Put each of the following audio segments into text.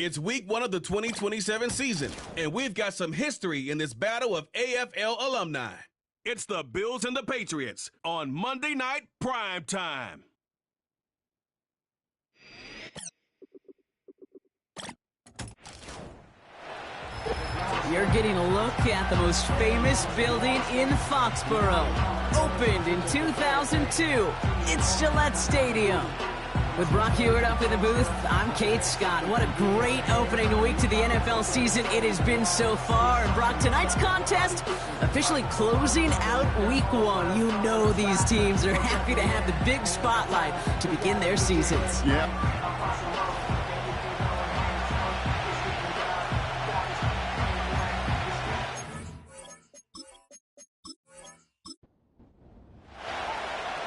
It's week 1 of the 2027 season, and we've got some history in this battle of AFL alumni. It's the Bills and the Patriots on Monday Night Prime Time. You're getting a look at the most famous building in Foxborough. Opened in 2002, it's Gillette Stadium. With Brock Hewitt up in the booth, I'm Kate Scott. What a great opening week to the NFL season it has been so far. And Brock, tonight's contest officially closing out week 1. You know these teams are happy to have the big spotlight to begin their seasons. Yeah.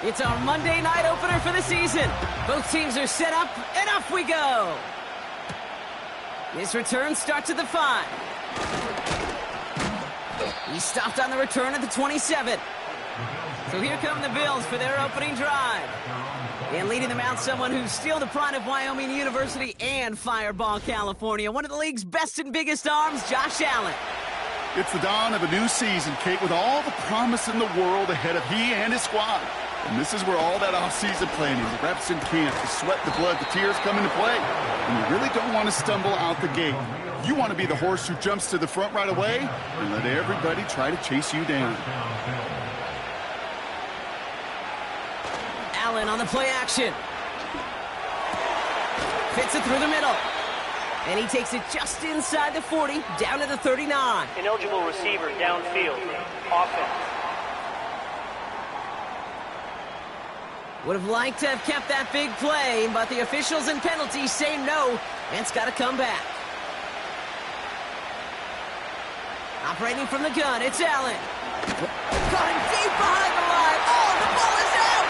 It's our Monday night opener for the season. Both teams are set up, and off we go. This return starts at the 5. He stopped on the return at the 27. So here come the Bills for their opening drive. And leading them out, someone who's still the pride of Wyoming University and Fireball, California. One of the league's best and biggest arms, Josh Allen. It's the dawn of a new season, Kate, with all the promise in the world ahead of he and his squad. And this is where all that off-season planning, the reps in camp, the sweat, the blood, the tears come into play. And you really don't want to stumble out the gate. You want to be the horse who jumps to the front right away and let everybody try to chase you down. Allen on the play action. Fits it through the middle. And he takes it just inside the 40, down to the 39. Ineligible receiver downfield. Offense. Would have liked to have kept that big play, but the officials and penalties say no, and it's got to come back. Operating from the gun, it's Allen. Caught him deep behind the line. Oh, the ball is out!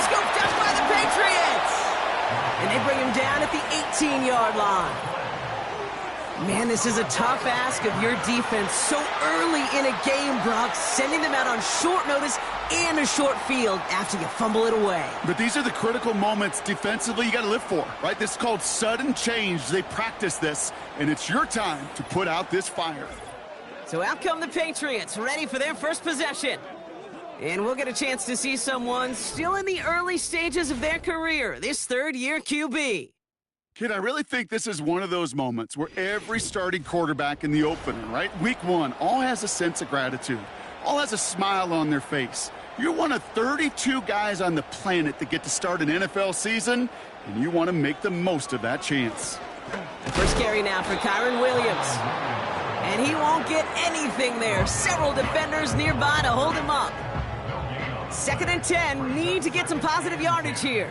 Scooped up by the Patriots! And they bring him down at the 18-yard line. Man, this is a tough ask of your defense so early in a game, Brock, sending them out on short notice and a short field after you fumble it away. But these are the critical moments defensively you got to live for, right? This is called sudden change. They practice this, and it's your time to put out this fire. So out come the Patriots, ready for their first possession. And we'll get a chance to see someone still in the early stages of their career, this third-year QB. Kid, I really think this is one of those moments where every starting quarterback in the opener, right? Week 1, all has a sense of gratitude. All has a smile on their face. You're one of 32 guys on the planet that get to start an NFL season, and you want to make the most of that chance. First carry now for Kyren Williams. And he won't get anything there. Several defenders nearby to hold him up. 2nd and 10, need to get some positive yardage here.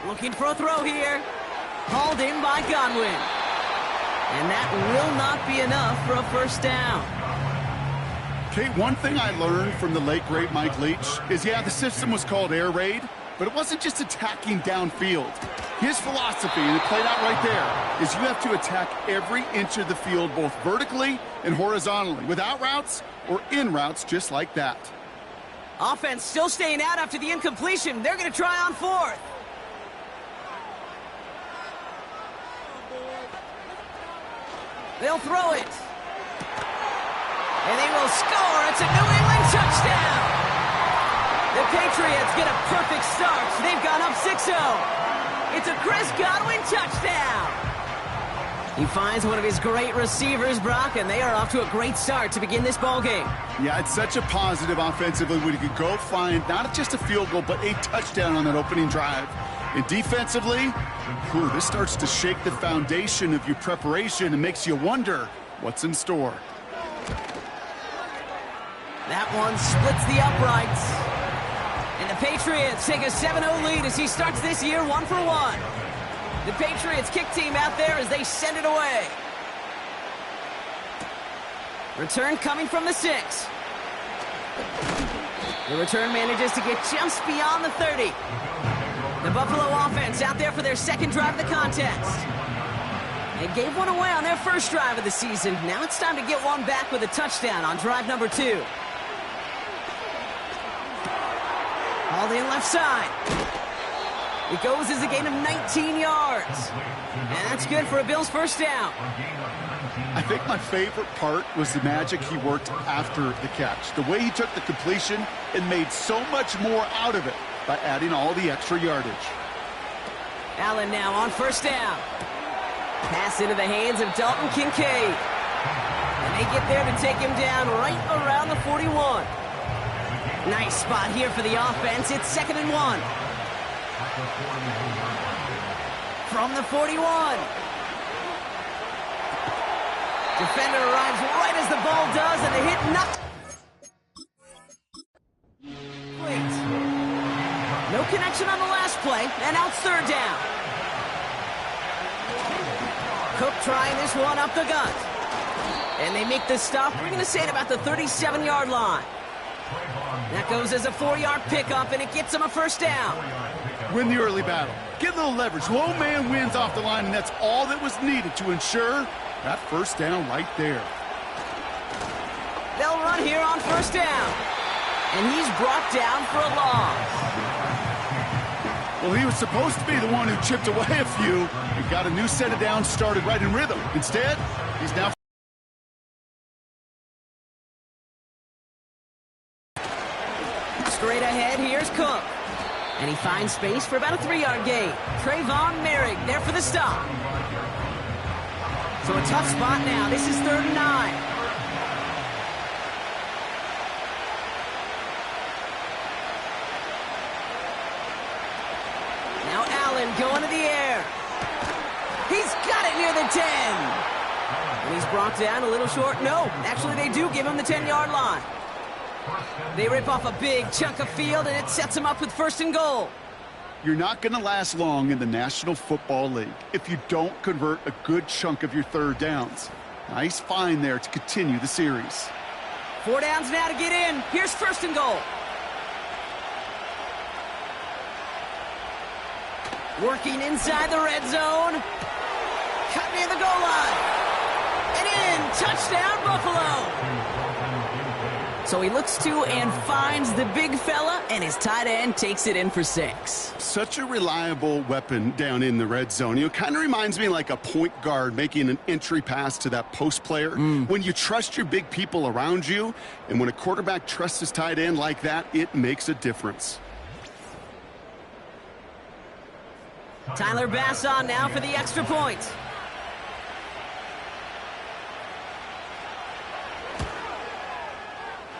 Looking for a throw here. Hauled in by Godwin. And that will not be enough for a first down. Kate, one thing I learned from the late, great Mike Leach is, the system was called air raid, but it wasn't just attacking downfield. His philosophy, and it played out right there, is you have to attack every inch of the field, both vertically and horizontally, without routes or in routes just like that. Offense still staying out after the incompletion. They're going to try on 4th. They'll throw it. And they will score. It's a New England touchdown. The Patriots get a perfect start. They've gone up 6-0. It's a Chris Godwin touchdown. He finds one of his great receivers, Brock, and they are off to a great start to begin this ballgame. Yeah, it's such a positive offensively when you can go find not just a field goal, but a touchdown on that opening drive. And defensively, this starts to shake the foundation of your preparation and makes you wonder what's in store. That one splits the uprights. And the Patriots take a 7-0 lead as he starts this year 1-for-1. The Patriots kick team out there as they send it away. Return coming from the 6. The return manages to get just beyond the 30. The Buffalo offense out there for their second drive of the contest. They gave one away on their first drive of the season. Now it's time to get one back with a touchdown on drive number 2. Hauled in left side. It goes as a gain of 19 yards. And that's good for a Bills first down. I think my favorite part was the magic he worked after the catch. The way he took the completion and made so much more out of it by adding all the extra yardage. Allen now on first down. Pass into the hands of Dalton Kincaid. And they get there to take him down right around the 41. Nice spot here for the offense. It's 2nd and 1. From the 41. Defender arrives right as the ball does, and the hit knocked. Wait. No connection on the last play, and now it's 3rd down. Cook trying this one up the gut. And they make the stop. We're going to say it about the 37-yard line. That goes as a 4-yard pickup, and it gets them a first down. Win the early battle. Get a little leverage. Low man wins off the line, and that's all that was needed to ensure that first down right there. They'll run here on first down. And he's brought down for a loss. Well, he was supposed to be the one who chipped away a few and got a new set of downs started right in rhythm. Instead, he's now... Straight ahead, here's Cook. And he finds space for about a 3-yard gain. Trayvon Merrick there for the stop. So a tough spot now. This is 3rd and 9. Now Allen going to the air. He's got it near the 10. And he's brought down a little short. No, actually they do give him the 10-yard line. They rip off a big chunk of field, and it sets them up with 1st and goal. You're not going to last long in the National Football League if you don't convert a good chunk of your 3rd downs. Nice find there to continue the series. 4 downs now to get in. Here's 1st and goal. Working inside the red zone. Cut near the goal line. And in. Touchdown, Buffalo. So he looks to and finds the big fella, and his tight end takes it in for 6. Such a reliable weapon down in the red zone. You know, kind of reminds me like a point guard making an entry pass to that post player. When you trust your big people around you, and when a quarterback trusts his tight end like that, it makes a difference. Tyler Bass on now for the extra point.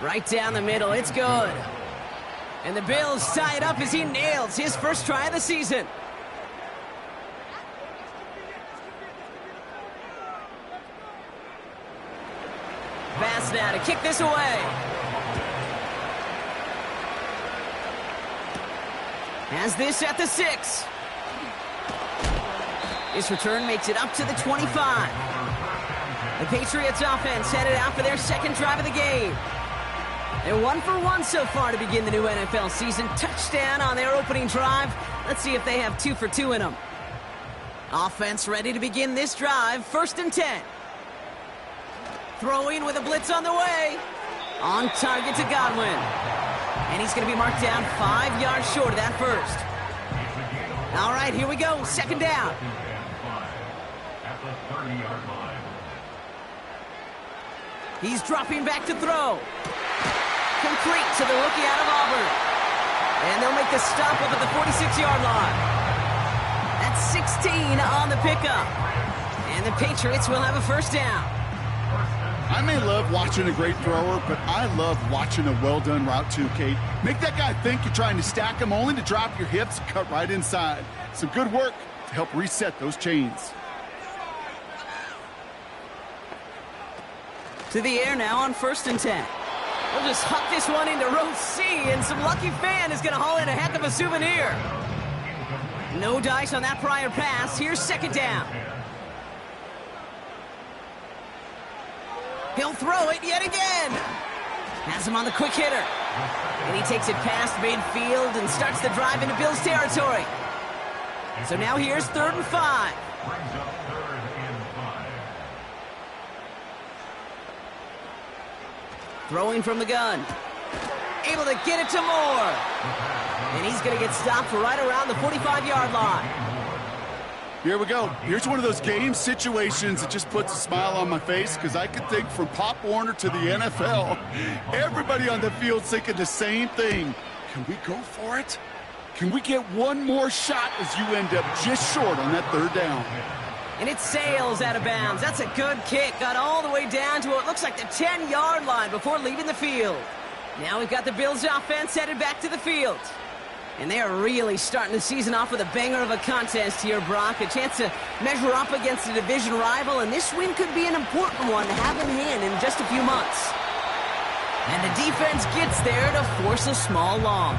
Right down the middle, it's good. And the Bills tie it up as he nails his first try of the season. Bass now to kick this away. Has this at the 6. His return makes it up to the 25. The Patriots offense headed out for their 2nd drive of the game. They're 1 for 1 so far to begin the new NFL season. Touchdown on their opening drive. Let's see if they have 2 for 2 in them. Offense ready to begin this drive. 1st and 10. Throwing with a blitz on the way. On target to Godwin. And he's going to be marked down 5 yards short of that first. All right, here we go. 2nd down. He's dropping back to throw. Complete to the rookie out of Auburn. And they'll make the stop up at the 46-yard line. That's 16 on the pickup. And the Patriots will have a first down. I may love watching a great thrower, but I love watching a well-done route too, Kate. Make that guy think you're trying to stack him only to drop your hips and cut right inside. Some good work to help reset those chains. To the air now on 1st and 10. We'll just huck this one into row C, and some lucky fan is going to haul in a heck of a souvenir. No dice on that prior pass. Here's 2nd down. He'll throw it yet again. Has him on the quick hitter. And he takes it past midfield and starts the drive into Bills territory. So now here's 3rd and 5. Throwing from the gun. Able to get it to Moore. And he's going to get stopped right around the 45-yard line. Here we go. Here's one of those game situations that just puts a smile on my face because I can think from Pop Warner to the NFL, everybody on the field's thinking the same thing. Can we go for it? Can we get one more shot as you end up just short on that third down? And it sails out of bounds. That's a good kick. Got all the way down to what looks like the 10-yard line before leaving the field. Now we've got the Bills offense headed back to the field. And they are really starting the season off with a banger of a contest here, Brock. A chance to measure up against a division rival, and this win could be an important one to have in hand in just a few months. And the defense gets there to force a small loss.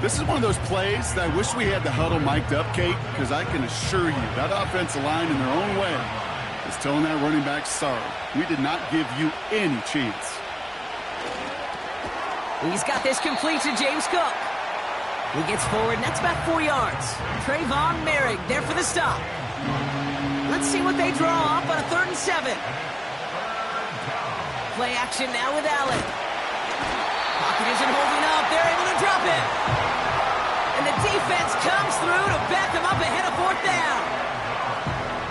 This is one of those plays that I wish we had the huddle mic'd up, Kate, because I can assure you that offensive line in their own way is telling that running back, sorry, we did not give you any chance. He's got this complete to James Cook. He gets forward, and that's about 4 yards. Trayvon Merrick there for the stop. Let's see what they draw up on a 3rd and 7. Play action now with Allen. Pocket isn't holding up. They're able to drop it. And the defense comes through to back them up ahead of 4th down.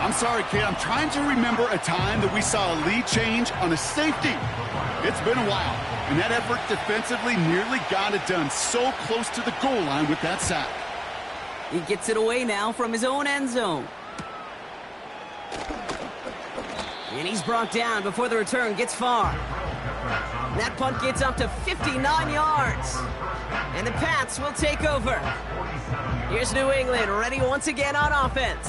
I'm sorry, Kate. I'm trying to remember a time that we saw a lead change on a safety. It's been a while, and that effort defensively nearly got it done. So close to the goal line with that sack. He gets it away now from his own end zone. And he's brought down before the return gets far. That punt gets up to 59 yards. And the Pats will take over. Here's New England ready once again on offense.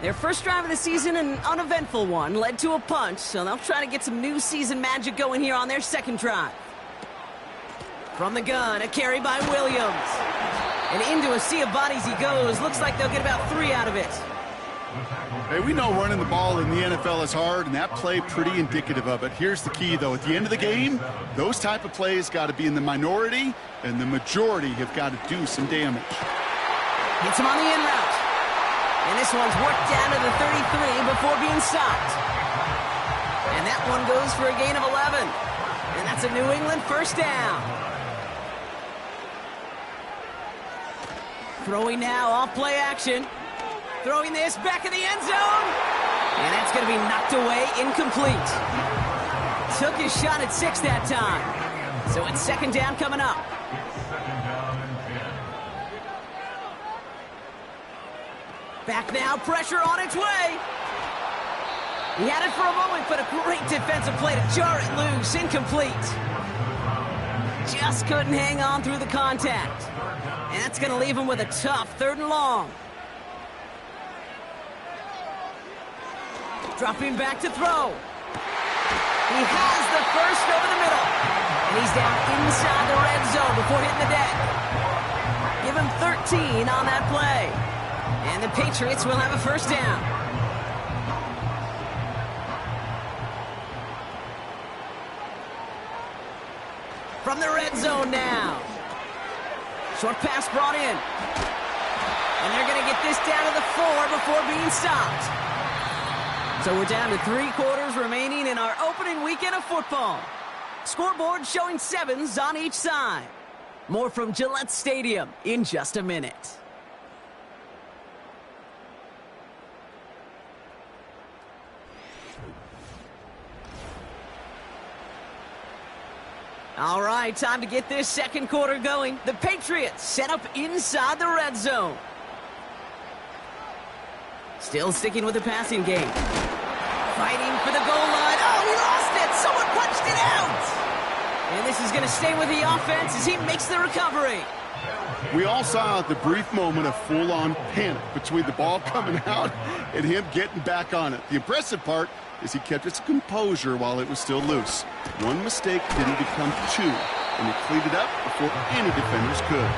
Their first drive of the season, an uneventful one, led to a punt, so they'll try to get some new season magic going here on their second drive. From the gun, a carry by Williams. And into a sea of bodies he goes. Looks like they'll get about 3 out of it. Hey, we know running the ball in the NFL is hard, and that play pretty indicative of it. Here's the key, though. At the end of the game, those type of plays got to be in the minority, and the majority have got to do some damage. Hits him on the in route. And this one's worked down to the 33 before being stopped. And that one goes for a gain of 11. And that's a New England first down. Throwing now off play action. Throwing this back in the end zone. And that's going to be knocked away, incomplete. Took his shot at 6 that time. So it's second down coming up. Back now, pressure on its way. He had it for a moment, but a great defensive play to jar it loose, incomplete. Just couldn't hang on through the contact. And that's going to leave him with a tough 3rd and long. Dropping back to throw. He has the first over the middle. And he's down inside the red zone before hitting the deck. Give him 13 on that play. And the Patriots will have a first down. From the red zone now. Short pass brought in. And they're going to get this down to the 4 before being stopped. So we're down to 3 quarters remaining in our opening weekend of football. Scoreboard showing 7s on each side. More from Gillette Stadium in just a minute. All right, time to get this second quarter going. The Patriots set up inside the red zone. Still sticking with the passing game. Fighting for the goal line. Oh, he lost it. Someone punched it out. And this is going to stay with the offense as he makes the recovery. We all saw the brief moment of full-on panic between the ball coming out and him getting back on it. The impressive part is he kept his composure while it was still loose. One mistake didn't become 2, and he cleaned it up before any defenders could.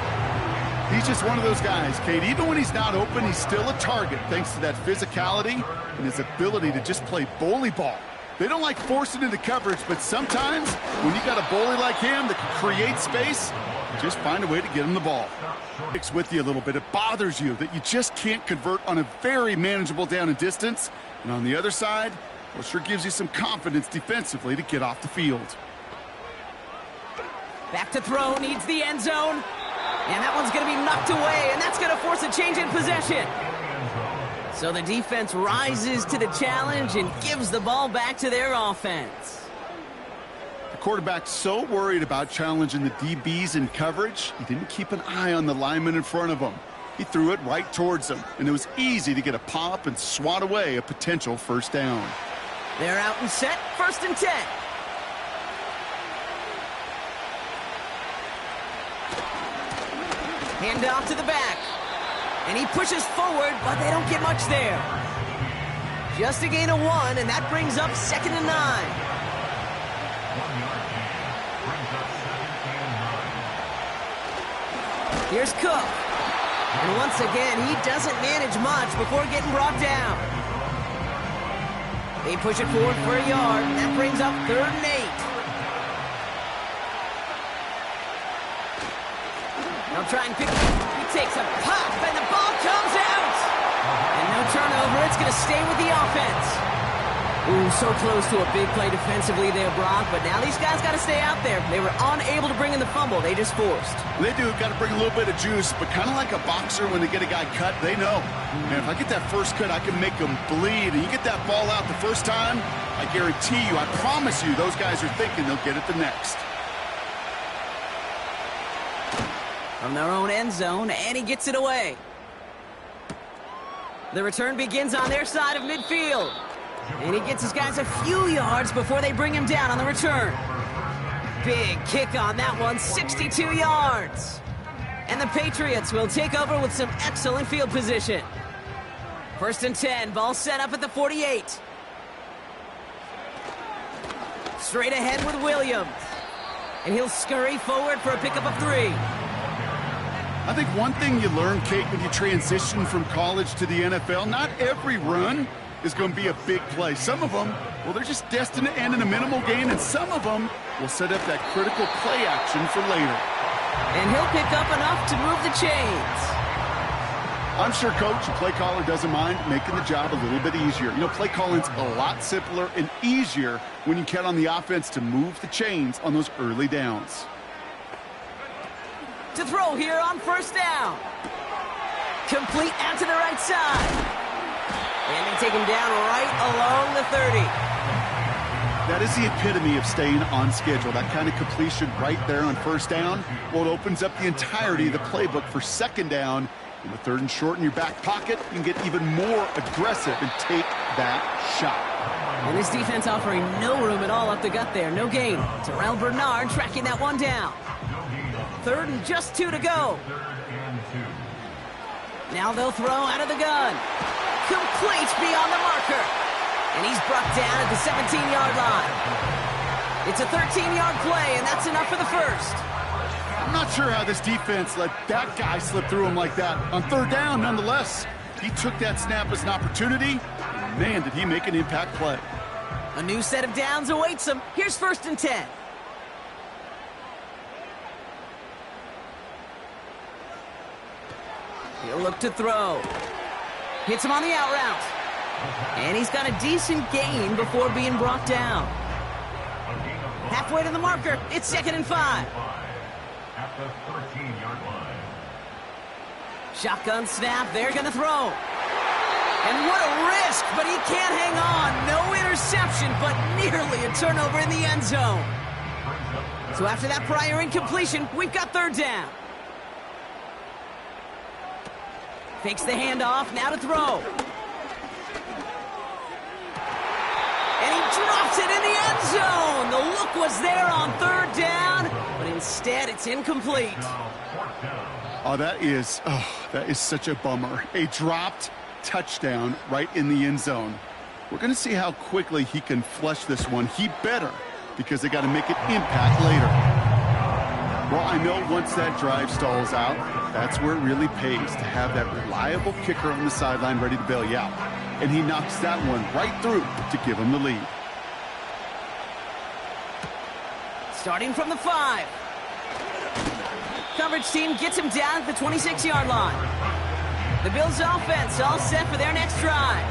He's just one of those guys, Kate. Even when he's not open, he's still a target thanks to that physicality and his ability to just play bully ball. They don't like forcing into coverage, but sometimes when you got a bully like him that can create space, just find a way to get him the ball. It's with you a little bit. It bothers you that you just can't convert on a very manageable down and distance. And on the other side, well, it sure gives you some confidence defensively to get off the field. Back to throw, needs the end zone. And that one's going to be knocked away, and that's going to force a change in possession. So the defense rises to the challenge and gives the ball back to their offense. The quarterback's so worried about challenging the DBs in coverage, he didn't keep an eye on the lineman in front of him. He threw it right towards him, and it was easy to get a pop and swat away a potential first down. They're out and set, 1st and 10. Hand off to the back. And he pushes forward, but they don't get much there. Just a gain of 1, and that brings up 2nd and 9. Here's Cook. And once again, he doesn't manage much before getting brought down. They push it forward for a yard, and that brings up 3rd and 8. They'll try and pick it. He takes a pop, and the ball comes out. And no turnover. It's going to stay with the offense. Ooh, so close to a big play defensively there, Brock. But now these guys got to stay out there. They were unable to bring in the fumble. They just forced. They do. Got to bring a little bit of juice. But kind of like a boxer when they get a guy cut, they know. Man, if I get that first cut, I can make them bleed. And you get that ball out the first time, I guarantee you, I promise you, those guys are thinking they'll get it the next. From their own end zone, and he gets it away. The return begins on their side of midfield. And he gets his guys a few yards before they bring him down on the return. Big kick on that one, 62 yards. And the Patriots will take over with some excellent field position. 1st and 10, ball set up at the 48. Straight ahead with Williams. And he'll scurry forward for a pickup of 3. I think one thing you learn, Kate, when you transition from college to the NFL, not every run is going to be a big play. Some of them, well, they're just destined to end in a minimal gain, and some of them will set up that critical play action for later. And he'll pick up enough to move the chains. I'm sure Coach, the play caller, doesn't mind making the job a little bit easier. You know, play calling's a lot simpler and easier when you count on the offense to move the chains on those early downs. To throw here on 1st down. Complete out to the right side. And they take him down right along the 30. That is the epitome of staying on schedule. That kind of completion right there on 1st down. Well, it opens up the entirety of the playbook for 2nd down. In the 3rd and short in your back pocket, you can get even more aggressive and take that shot. And this defense offering no room at all up the gut there. No gain. Terrell Bernard tracking that one down. 3rd and just 2 to go. Now they'll throw out of the gun. Complete beyond the marker. And he's brought down at the 17-yard line. It's a 13-yard play, and that's enough for the 1st. I'm not sure how this defense let that guy slip through him like that. On 3rd down, nonetheless, he took that snap as an opportunity. And man, did he make an impact play. A new set of downs awaits him. Here's 1st and 10. He'll look to throw. Hits him on the out route. And he's got a decent gain before being brought down. Halfway to the marker. It's 2nd and 5. At the 13-yard line. Shotgun snap. They're going to throw. And what a risk, but he can't hang on. No interception, but nearly a turnover in the end zone. So after that prior incompletion, we've got 3rd down. Fakes the handoff, now to throw. And he drops it in the end zone. The look was there on 3rd down, but instead it's incomplete. Oh, that is such a bummer. A dropped touchdown right in the end zone. We're going to see how quickly he can flush this one. He better, because they got to make it impact later. Well, I know once that drive stalls out, that's where it really pays to have that reliable kicker on the sideline ready to bail you out. And he knocks that one right through to give him the lead. Starting from the 5. Coverage team gets him down at the 26-yard line. The Bills offense all set for their next drive.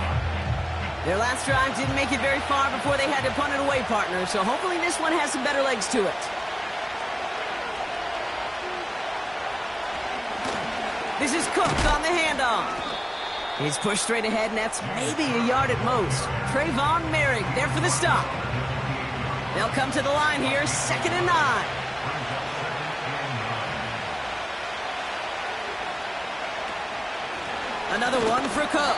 Their last drive didn't make it very far before they had to punt it away, partner, so hopefully this one has some better legs to it. This is Cook on the handoff. He's pushed straight ahead, and that's maybe a yard at most. Trayvon Merrick there for the stop. They'll come to the line here, 2nd and 9. Another one for Cook.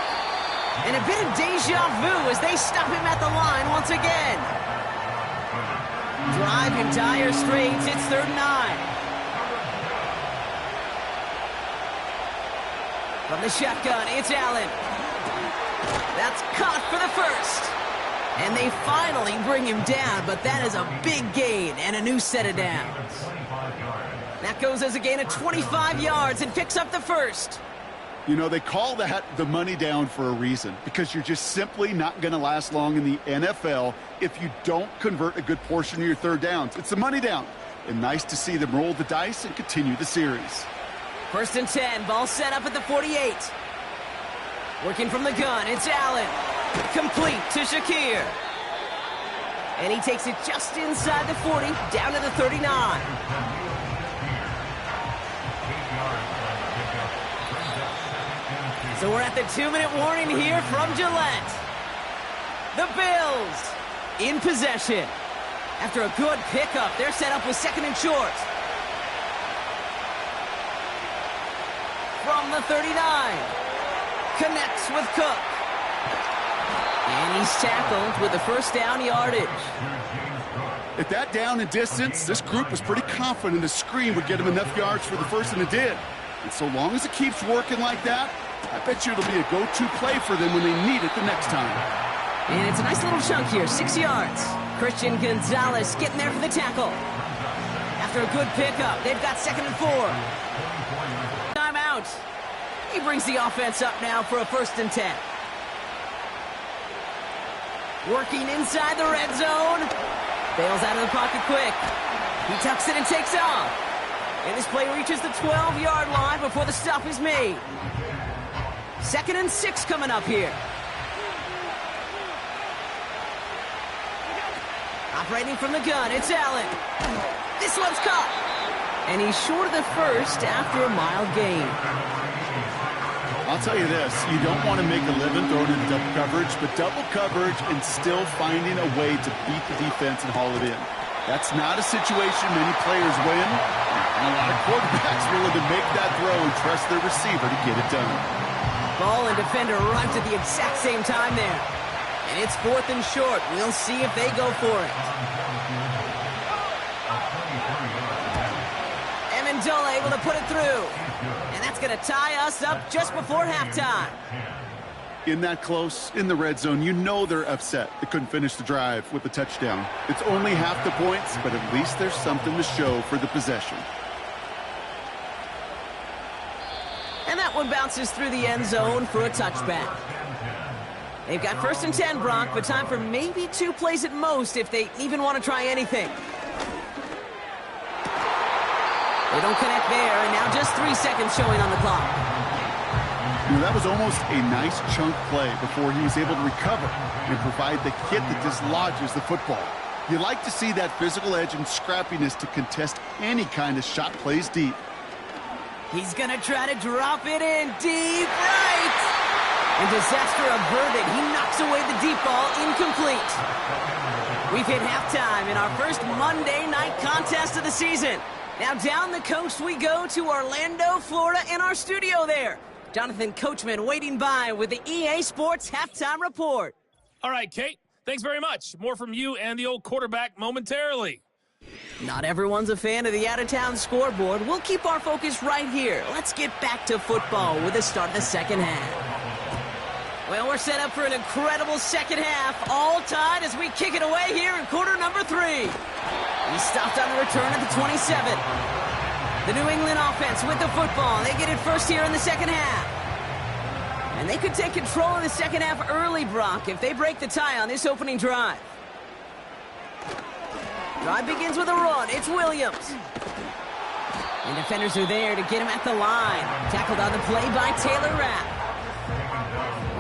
And a bit of deja vu as they stop him at the line once again. Drive him dire straits. It's 3rd and 9. From the shotgun, it's Allen. That's caught for the first. And they finally bring him down, but that is a big gain and a new set of downs. That goes as a gain of 25 yards and picks up the first. You know, they call that the money down for a reason, because you're just simply not going to last long in the NFL if you don't convert a good portion of your 3rd downs. It's the money down. And nice to see them roll the dice and continue the series. 1st and 10, ball set up at the 48. Working from the gun, it's Allen. Complete to Shakir. And he takes it just inside the 40, down to the 39. So we're at the 2-minute warning here from Gillette. The Bills in possession. After a good pickup, they're set up with 2nd and short. From the 39. Connects with Cook. And he's tackled with the 1st down yardage. At that down and distance, this group was pretty confident the screen would get him enough yards for the first, and it did. And so long as it keeps working like that, I bet you it'll be a go-to play for them when they need it the next time. And it's a nice little chunk here, 6 yards. Christian Gonzalez getting there for the tackle. After a good pickup, they've got 2nd and 4. Timeout. He brings the offense up now for a 1st and 10. Working inside the red zone. Bails out of the pocket quick. He tucks it and takes off. And this play reaches the 12-yard line before the stop is made. 2nd and 6 coming up here. Operating from the gun, it's Allen. This one's caught. And he's short of the first after a mild gain. I'll tell you this, you don't want to make a living throwing in double coverage, but double coverage and still finding a way to beat the defense and haul it in. That's not a situation many players win, and a lot of quarterbacks willing to make that throw and trust their receiver to get it done. Ball and defender arrived at the exact same time there. And it's 4th and short. We'll see if they go for it. Amendola able to put it through. And that's going to tie us up just before halftime. In that close, in the red zone, you know they're upset. They couldn't finish the drive with the touchdown. It's only half the points, but at least there's something to show for the possession. And that one bounces through the end zone for a touchback. They've got 1st and 10, Brock, but time for maybe 2 plays at most if they even want to try anything. They don't connect there, and now just 3 seconds showing on the clock. You know, that was almost a nice chunk play before he was able to recover and provide the hit that dislodges the football. You like to see that physical edge and scrappiness to contest any kind of shot plays deep. He's going to try to drop it in deep right. And disaster averted. He knocks away the deep ball, incomplete. We've hit halftime in our first Monday night contest of the season. Now down the coast we go to Orlando, Florida, in our studio there. Jonathan Coachman waiting by with the EA Sports Halftime Report. All right, Kate, thanks very much. More from you and the old quarterback momentarily. Not everyone's a fan of the out-of-town scoreboard. We'll keep our focus right here. Let's get back to football with the start of the second half. Well, we're set up for an incredible second half, all tied as we kick it away here in quarter number 3. He stopped on the return at the 27. The New England offense with the football. They get it first here in the second half. And they could take control of the second half early, Brock, if they break the tie on this opening drive. Drive begins with a run. It's Williams. And defenders are there to get him at the line. Tackled on the play by Taylor Rapp.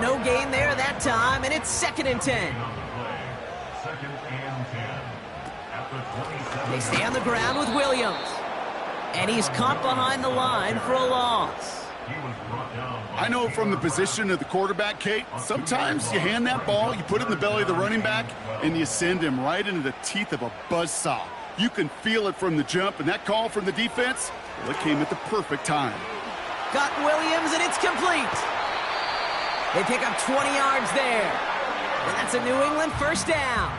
No gain there that time, and it's 2nd and 10. They stay on the ground with Williams. And he's caught behind the line for a loss. I know from the position of the quarterback, Kate, sometimes you hand that ball, you put it in the belly of the running back, and you send him right into the teeth of a buzzsaw. You can feel it from the jump, and that call from the defense, well, it came at the perfect time. Got Williams, and it's complete. They pick up 20 yards there. And that's a New England first down.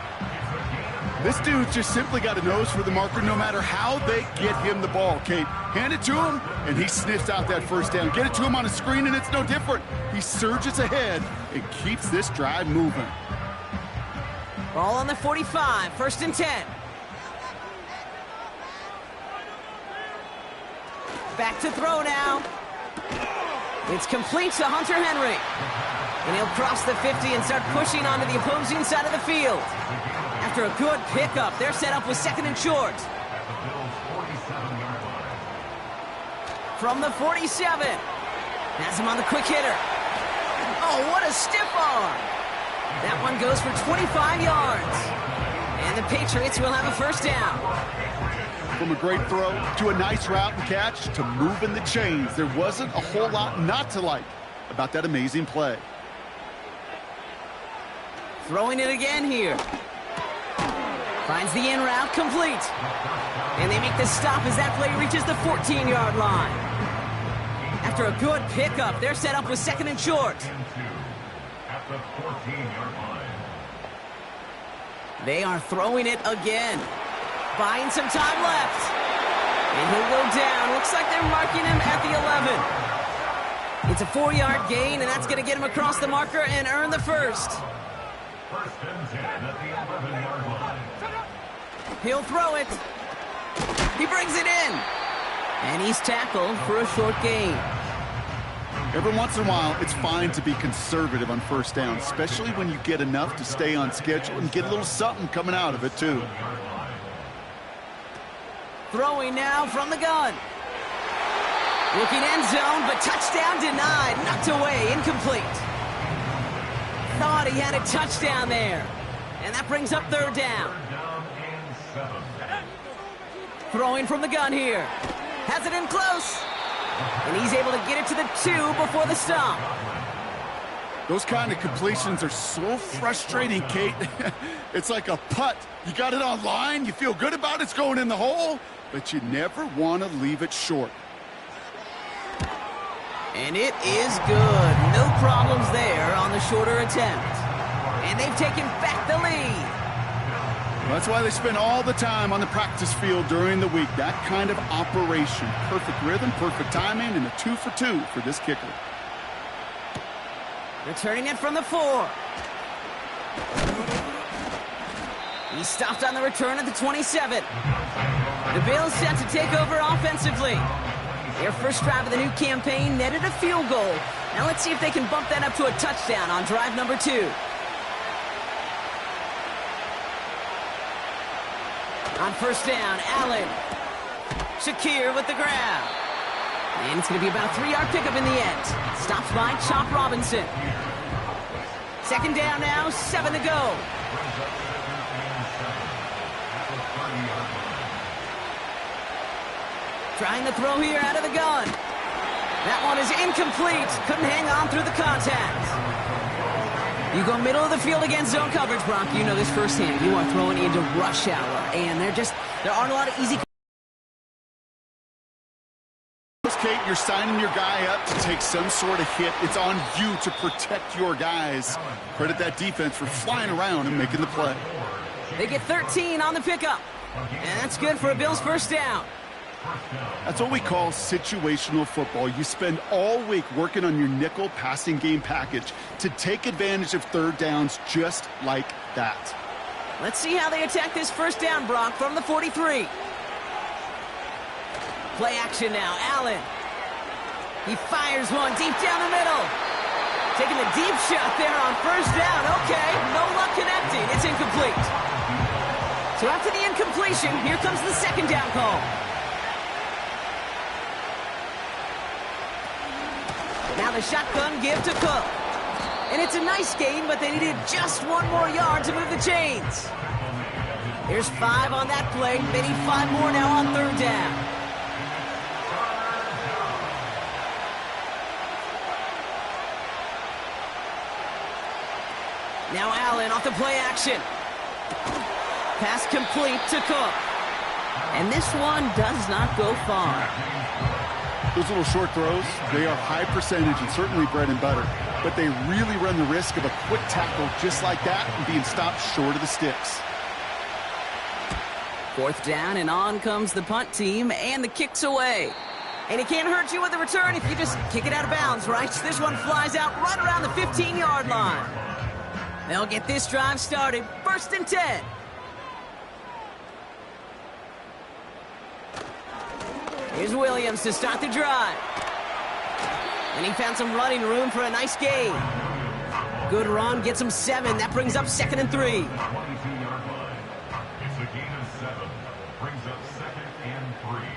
This dude's just simply got a nose for the marker no matter how they get him the ball, Kate. Hand it to him, and he sniffs out that first down. Get it to him on a screen, and it's no different. He surges ahead and keeps this drive moving. Ball on the 45, 1st and 10. Back to throw now. It's complete to Hunter Henry. And he'll cross the 50 and start pushing onto the opposing side of the field. After a good pickup, their setup was 2nd and short. From the 47. Has him on the quick hitter. Oh, what a stiff arm. That one goes for 25 yards. And the Patriots will have a first down. From a great throw to a nice route and catch to moving the chains, there wasn't a whole lot not to like about that amazing play. Throwing it again here. Finds the in route complete. And they make the stop as that play reaches the 14-yard line. After a good pickup, their setup was 2nd and short. At the 14-yard line. They are throwing it again. Buying some time left. And he'll go down. Looks like they're marking him at the 11. It's a 4-yard gain, and that's going to get him across the marker and earn the first. 1st and 10 at the 11-yard line. He'll throw it. He brings it in. And he's tackled for a short gain. Every once in a while, it's fine to be conservative on first down, especially when you get enough to stay on schedule and get a little something coming out of it, too. Throwing now from the gun. Looking end zone, but touchdown denied. Knocked away, incomplete. Thought he had a touchdown there. And that brings up 3rd down. Throwing from the gun here. Has it in close. And he's able to get it to the 2 before the stop. Those kind of completions are so frustrating, Kate. It's like a putt. You got it on line, you feel good about it's going in the hole, but you never want to leave it short. And it is good. No problems there on the shorter attempt. And they've taken back the lead. Well, that's why they spend all the time on the practice field during the week. That kind of operation. Perfect rhythm, perfect timing, and a 2 for 2 for this kicker. Returning it from the 4. He stopped on the return at the 27. The Bills set to take over offensively. Their first drive of the new campaign netted a field goal. Now let's see if they can bump that up to a touchdown on drive number 2. On first down, Allen. Shakir with the grab. And it's going to be about a 3-yard pickup in the end. Stopped by Chop Robinson. 2nd down now, 7 to go. Trying to throw here out of the gun. That one is incomplete. Couldn't hang on through the contact. You go middle of the field against zone coverage, Brock. You know this firsthand. You are throwing into rush hour. And there aren't a lot of easy... Kate, you're signing your guy up to take some sort of hit. It's on you to protect your guys. Credit that defense for flying around and making the play. They get 13 on the pickup. And that's good for a Bills first down. That's what we call situational football. You spend all week working on your nickel passing game package to take advantage of 3rd downs just like that. Let's see how they attack this first down, Brock, from the 43. Play action now, Allen. He fires one deep down the middle. Taking the deep shot there on first down. Okay, no luck connecting. It's incomplete. So after the incompletion, here comes the 2nd down call. Now the shotgun give to Cook. And it's a nice gain, but they needed just 1 more yard to move the chains. There's 5 on that play. They need 5 more now on 3rd down. Now Allen off the play action. Pass complete to Cook. And this one does not go far. Those little short throws, they are high percentage and certainly bread and butter. But they really run the risk of a quick tackle just like that and being stopped short of the sticks. 4th down, and on comes the punt team, and the kick's away. And it can't hurt you with the return if you just kick it out of bounds, right? This one flies out right around the 15-yard line. They'll get this drive started. 1st and 10. Here's Williams to start the drive. And he found some running room for a nice gain. Good run, gets him 7. That brings up 2nd and 3. 22-yard line. It's a gain of 7. Brings up 2nd and 3.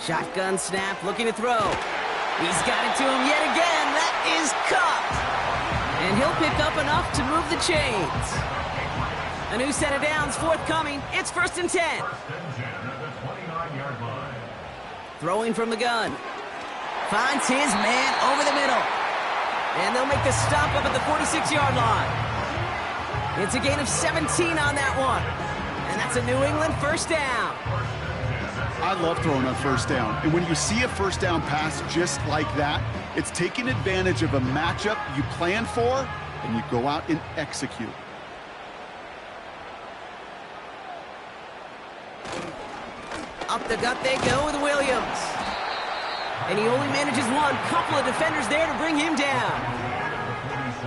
Shotgun snap, looking to throw. He's got it to him yet again. That is caught. And he'll pick up enough to move the chains. A new set of downs forthcoming. It's 1st and 10. 1st and 10 at the 29-yard line. Throwing from the gun. Finds his man over the middle. And they'll make the stop up at the 46-yard line. It's a gain of 17 on that one. And that's a New England 1st down. I love throwing on 1st down. And when you see a 1st down pass just like that, it's taking advantage of a matchup you plan for, and you go out and execute. Up the gut they go with Williams. And he only manages one. Couple of defenders there to bring him down.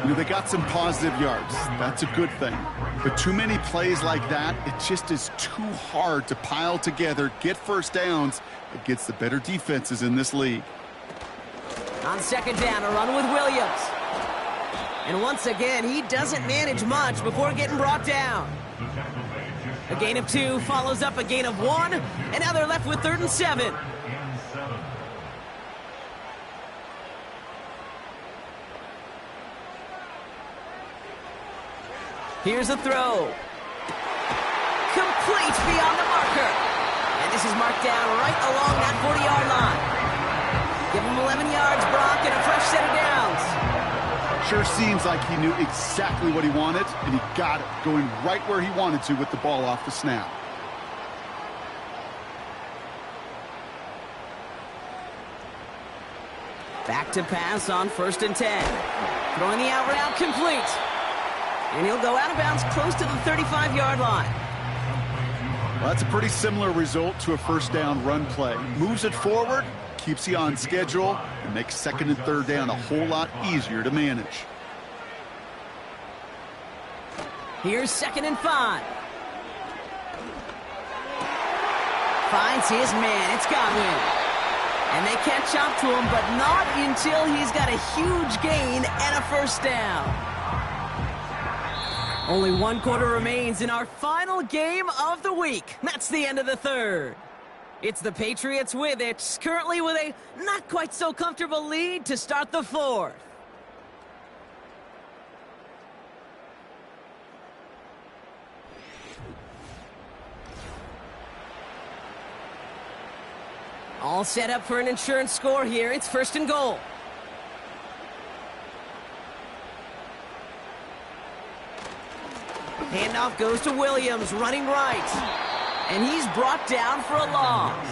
You know, they got some positive yards. That's a good thing. But too many plays like that, it just is too hard to pile together, get 1st downs against the better defenses in this league. On 2nd down, a run with Williams. And once again, he doesn't manage much before getting brought down. A gain of 2 follows up a gain of 1, and now they're left with 3rd and 7. Here's a throw. Complete beyond the marker. And this is marked down right along that 40-yard line. Give him 11 yards, Brock, and a fresh set of downs. Sure seems like he knew exactly what he wanted, and he got it, going right where he wanted to with the ball off the snap. Back to pass on 1st and 10. Throwing the out route complete. And he'll go out of bounds close to the 35-yard line. Well, that's a pretty similar result to a 1st down run play. Moves it forward, keeps you on schedule, and makes 2nd and 3rd down a whole lot easier to manage. Here's 2nd and 5. Finds his man. It's Godwin. And they catch up to him, but not until he's got a huge gain and a 1st down. Only 1 quarter remains in our final game of the week. That's the end of the 3rd. It's the Patriots with it, currently with a not quite so comfortable lead to start the 4th. All set up for an insurance score here. It's 1st and goal. Handoff goes to Williams, running right. And he's brought down for a loss.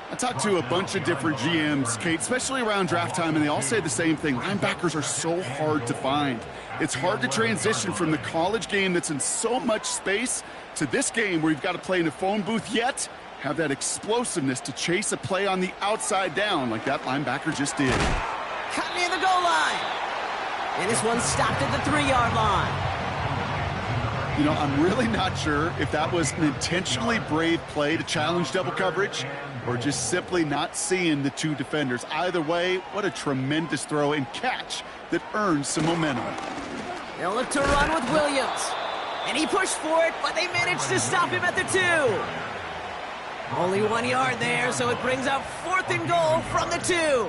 I talked to a bunch of different GMs, Kate, especially around draft time, and they all say the same thing. Linebackers are so hard to find. It's hard to transition from the college game that's in so much space to this game where you've got to play in a phone booth, yet have that explosiveness to chase a play on the outside down like that linebacker just did. Cut near the goal line. And this one stopped at the 3-yard line. You know, I'm really not sure if that was an intentionally brave play to challenge double coverage or just simply not seeing the 2 defenders. Either way, what a tremendous throw and catch that earns some momentum. They'll look to run with Williams. And he pushed for it, but they managed to stop him at the 2. Only 1 yard there, so it brings up 4th and goal from the 2.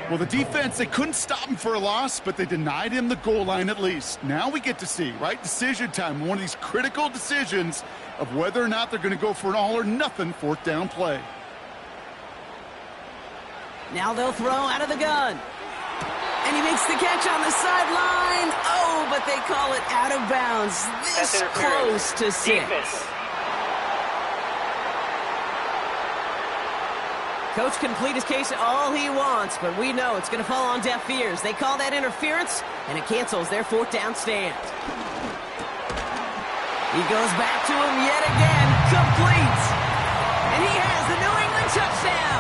Well, the defense, they couldn't stop him for a loss, but they denied him the goal line at least. Now we get to see, right? Decision time, one of these critical decisions of whether or not they're going to go for an all-or-nothing 4th down play. Now they'll throw out of the gun. And he makes the catch on the sideline. Oh, but they call it out of bounds. This close to 6. Defense. Coach can plead his case all he wants, but we know it's going to fall on deaf ears. They call that interference, and it cancels their 4th down stand. He goes back to him yet again, complete. And he has the New England touchdown.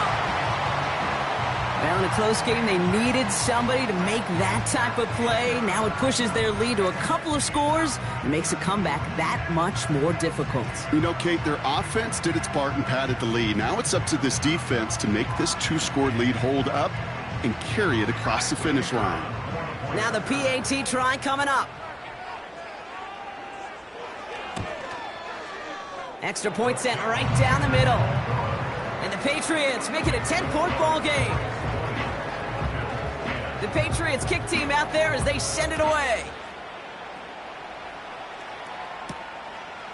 Well, in a close game, they needed somebody to make that type of play. Now it pushes their lead to a couple of scores and makes a comeback that much more difficult. You know, Kate, their offense did its part and padded the lead. Now it's up to this defense to make this 2-score lead hold up and carry it across the finish line. Now the PAT try coming up. Extra point sent right down the middle. And the Patriots make it a 10-point ball game. The Patriots kick team out there as they send it away.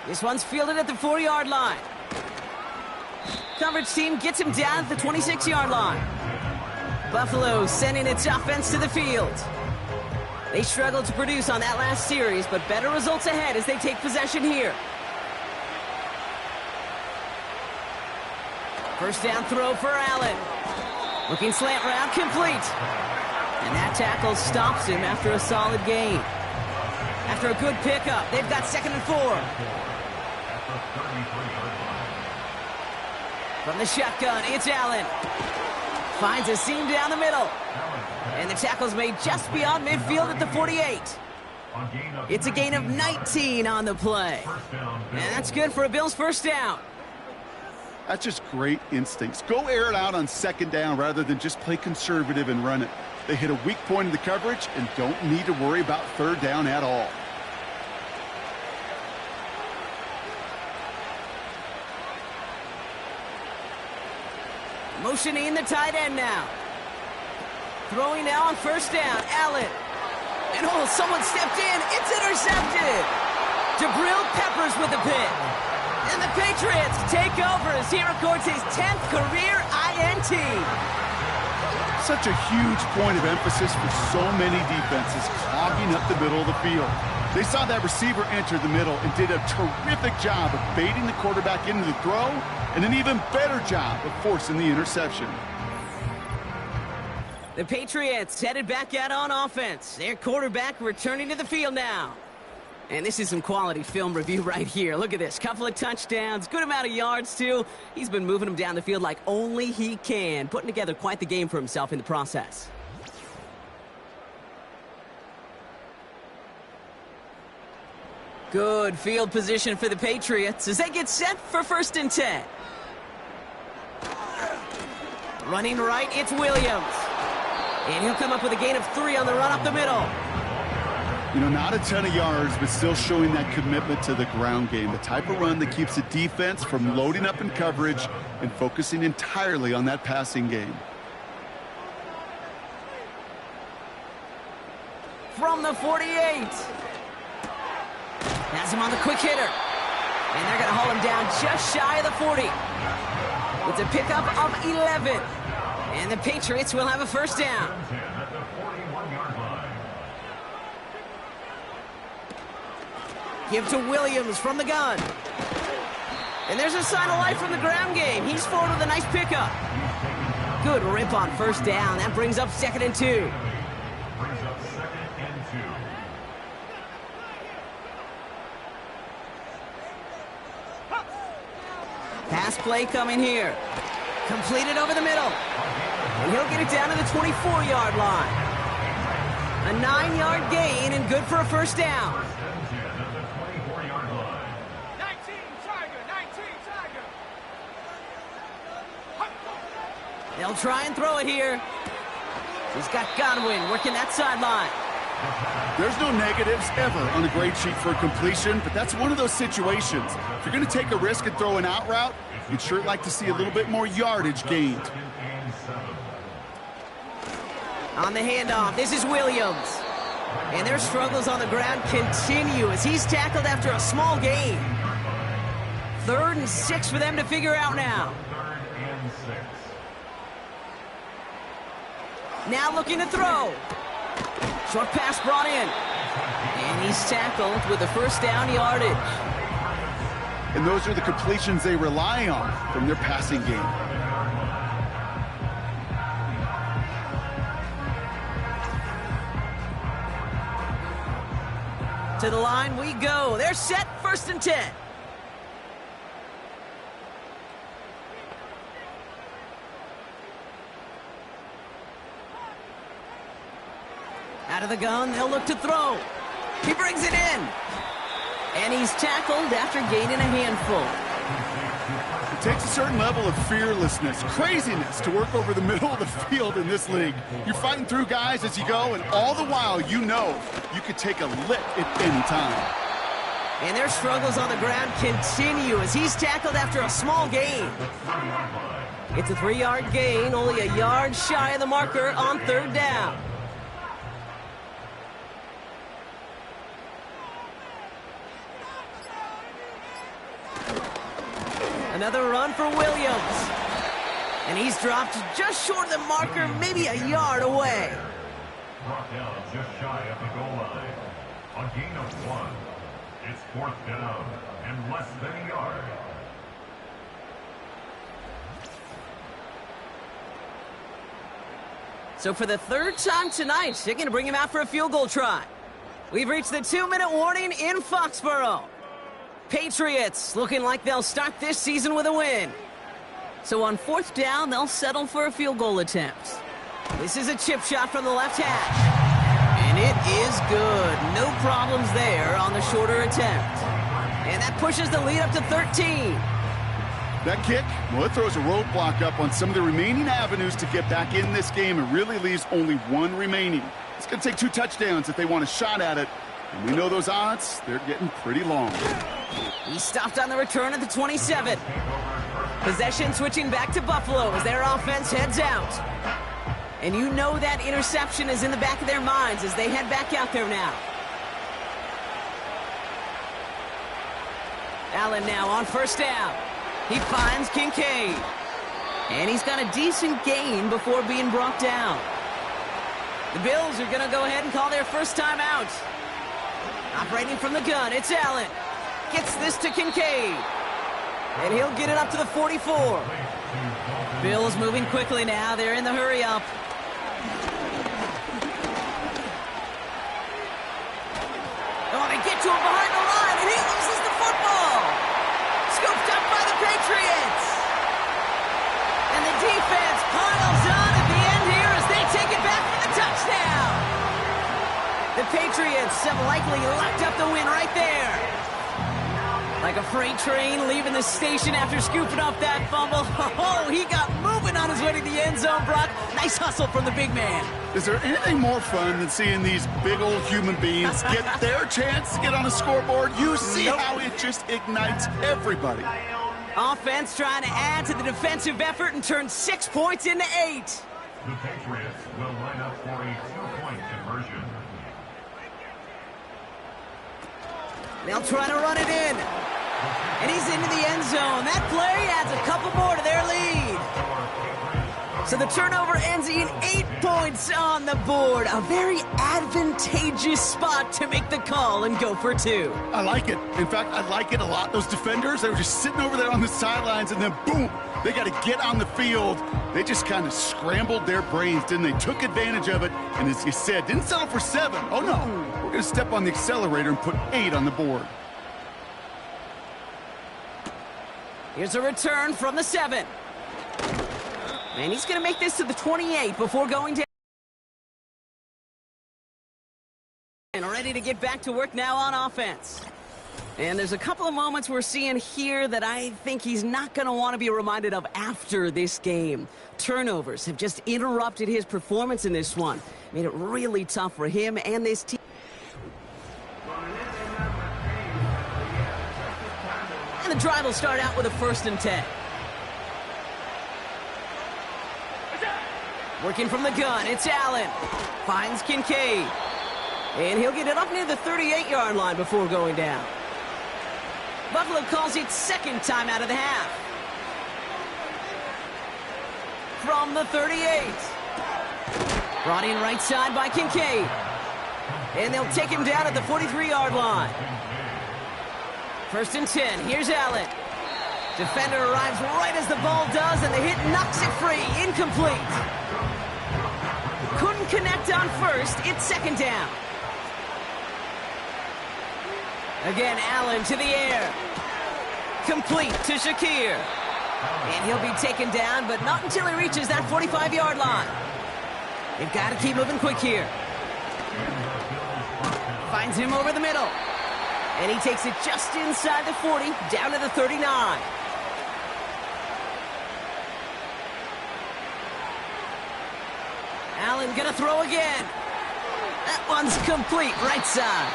This one's fielded at the 4-yard line. Coverage team gets him down at the 26-yard line. Buffalo sending its offense to the field. They struggled to produce on that last series, but better results ahead as they take possession here. First down throw for Allen. Looking slant route, complete. And that tackle stops him after a solid gain. After a good pickup, they've got 2nd and 4. From the shotgun, it's Allen. Finds a seam down the middle. And the tackle's made just beyond midfield at the 48. It's a gain of 19 on the play. And that's good for a Bills first down. That's just great instincts. Go air it out on 2nd down rather than just play conservative and run it. They hit a weak point in the coverage and don't need to worry about 3rd down at all. Motioning the tight end now. Throwing now on 1st down, Allen. And oh, someone stepped in. It's intercepted. Jabril Peppers with the pick. And the Patriots take over as he records his 10th career INT. Such a huge point of emphasis for so many defenses clogging up the middle of the field. They saw that receiver enter the middle and did a terrific job of baiting the quarterback into the throw and an even better job of forcing the interception. The Patriots headed back out on offense. Their quarterback returning to the field now. And this is some quality film review right here. Look at this. Couple of touchdowns. Good amount of yards, too. He's been moving them down the field like only he can. Putting together quite the game for himself in the process. Good field position for the Patriots as they get set for 1st and 10. Running right, it's Williams. And he'll come up with a gain of 3 on the run up the middle. You know, not a ton of yards, but still showing that commitment to the ground game. The type of run that keeps the defense from loading up in coverage and focusing entirely on that passing game. From the 48. Has him on the quick hitter. And they're going to haul him down just shy of the 40. It's a pickup of 11. And the Patriots will have a 1st down. Give to Williams from the gun. And there's a sign of life from the ground game. He's forward with a nice pickup. Good rip on 1st down. That brings up 2nd and 2. Pass play coming here. Completed over the middle. And he'll get it down to the 24-yard line. A 9-yard gain and good for a 1st down. They'll try and throw it here. He's got Godwin working that sideline. There's no negatives ever on a grade sheet for a completion, but that's one of those situations. If you're going to take a risk and throw an out route, you'd sure like to see a little bit more yardage gained. On the handoff, this is Williams. And their struggles on the ground continue as he's tackled after a small gain. 3rd and 6 for them to figure out now. Now looking to throw. Short pass brought in. And he's tackled with the first down yardage. And those are the completions they rely on from their passing game. To the line we go. They're set, 1st and 10. Out of the gun, they'll look to throw. He brings it in. And he's tackled after gaining a handful. It takes a certain level of fearlessness, craziness to work over the middle of the field in this league. You're fighting through guys as you go, and all the while you know you could take a lick at any time. And their struggles on the ground continue as he's tackled after a small gain. It's a 3-yard gain, only a yard shy of the marker on 3rd down. Another run for Williams. And he's dropped just short of the marker, maybe a yard away. Brought down just shy of the goal line. A gain of 1. It's 4th down and less than a yard. So for the 3rd time tonight, they're going to bring him out for a field goal try. We've reached the 2-minute warning in Foxborough. Patriots looking like they'll start this season with a win. So on 4th down, they'll settle for a field goal attempt. This is a chip shot from the left hash. And it is good. No problems there on the shorter attempt. And that pushes the lead up to 13. That kick, well, it throws a roadblock up on some of the remaining avenues to get back in this game and really leaves only 1 remaining. It's going to take 2 touchdowns if they want a shot at it. And we know those odds, they're getting pretty long. He stopped on the return at the 27. Possession switching back to Buffalo as their offense heads out. And you know that interception is in the back of their minds as they head back out there now. Allen now on 1st down. He finds Kincaid. And he's got a decent gain before being brought down. The Bills are going to go ahead and call their first time out. Operating from the gun, it's Allen. Gets this to Kincaid. And he'll get it up to the 44. Bills moving quickly now. They're in the hurry up. Oh, they get to him behind the line, and he loses the football. Scooped up by the Patriots. And the defense piles on at the end here as they take it back for the touchdown. The Patriots have likely locked up the win right there. Like a freight train leaving the station after scooping up that fumble. Oh, he got moving on his way to the end zone, Brock. Nice hustle from the big man. Is there anything more fun than seeing these big old human beings get their chance to get on a scoreboard? You see how it just ignites everybody. Offense trying to add to the defensive effort and turn 6 points into 8. The Patriots will line up for a 2-point conversion. They'll try to run it in. And he's into the end zone. That play adds a couple more to their lead. So the turnover ends in 8 points on the board. A very advantageous spot to make the call and go for 2. I like it. In fact, I like it a lot. Those defenders, they were just sitting over there on the sidelines, and then boom, they got to get on the field. They just kind of scrambled their brains, didn't they? Took advantage of it, and as you said, didn't settle for 7. Oh, no. We're going to step on the accelerator and put 8 on the board. Here's a return from the 7. And he's going to make this to the 28 before going down. And ready to get back to work now on offense. And there's a couple of moments we're seeing here that I think he's not going to want to be reminded of after this game. Turnovers have just interrupted his performance in this one. Made it really tough for him and this team. And the drive will start out with a 1st and 10. Working from the gun, it's Allen. Finds Kincaid. And he'll get it up near the 38-yard line before going down. Buffalo calls it 2nd time out of the half. From the 38. Brought in right side by Kincaid. And they'll take him down at the 43-yard line. 1st and 10. Here's Allen. Defender arrives right as the ball does, and the hit knocks it free. Incomplete. Couldn't connect on first. It's 2nd down. Again, Allen to the air. Complete to Shakir. And he'll be taken down, but not until he reaches that 45-yard line. They've got to keep moving quick here. Finds him over the middle. And he takes it just inside the 40, down to the 39. Allen gonna throw again. That one's complete, right side.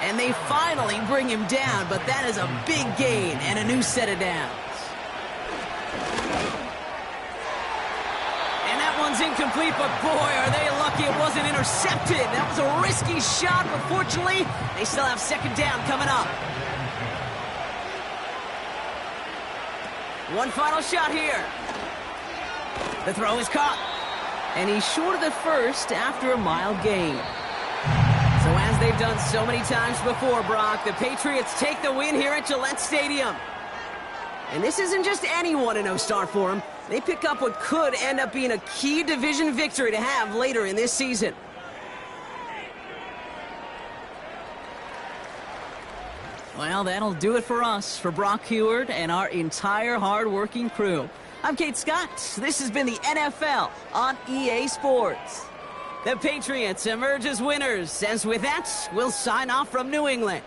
And they finally bring him down, but that is a big gain and a new set of downs. And that one's incomplete, but boy, are they lucky it wasn't intercepted. That was a risky shot, but fortunately, they still have 2nd down coming up. One final shot here. The throw is caught. And he's short of the first after a mild gain. So as they've done so many times before, Brock, the Patriots take the win here at Gillette Stadium. And this isn't just any 1-0 start for them. They pick up what could end up being a key division victory to have later in this season. Well, that'll do it for us, for Brock Huard and our entire hard-working crew. I'm Kate Scott. This has been the NFL on EA Sports. The Patriots emerge as winners, as with that, we'll sign off from New England.